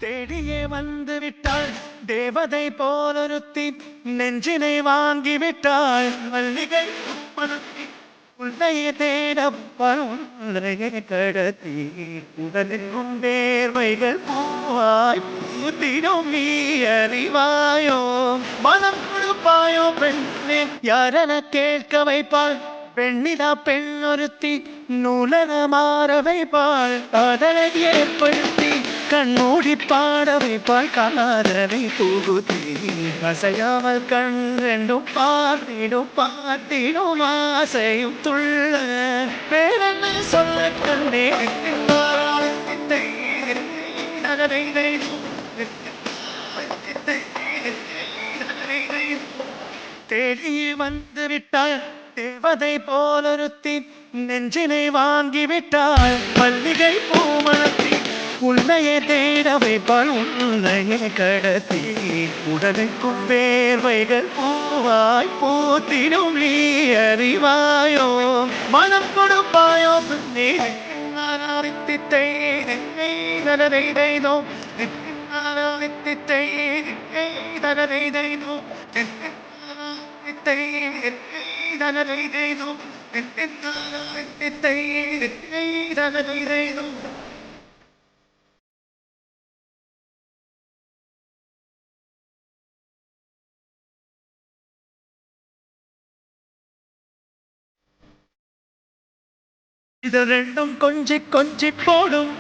தேடியே வந்து விட்டாள் தேவதை போலொருத்தி நெஞ்சினை வாங்கி விட்டாள் மல்லிகை மனத்தி உன்னையே தேட பருந்தையே கடத்தி உடலுக்கும் வேர்வைகள் பூவாய் பூத்திடும் நீ அறிவாயோ மனம் கொடுப்பாயோ பெண்ணே யாரென கேட்க வைப்பாள் பெண்ணிதா பெண் ஒருத்தி நூலன மாற வைப்பாள் காதலை ஏற்படுத்தி கண்மூடி பாட வைப்பாள் காதலை புகுத்தி அசையாமல் கண் ரெண்டும் பார்த்திடும் பார்த்திடும் ஆசையும் துள்ள பேரென்ன சொல்ல கண்டே தேடி வந்து விட்டாள் தேவதை போலொருத்தி நெஞ்சினை வாங்கி விட்டாள் மல்லிகை பூமணத்தி உன்னையே தேட வைப்பாள் உன்னையே கடத்தி உடலுக்கும் வேர்வைகள் பூவாய் பூத்திடும் நீ அறிவாயோ மனம் கொடுப்பாயோ பெண்ணே இது ரெண்டும் கொஞ்சி கொஞ்சி போடும்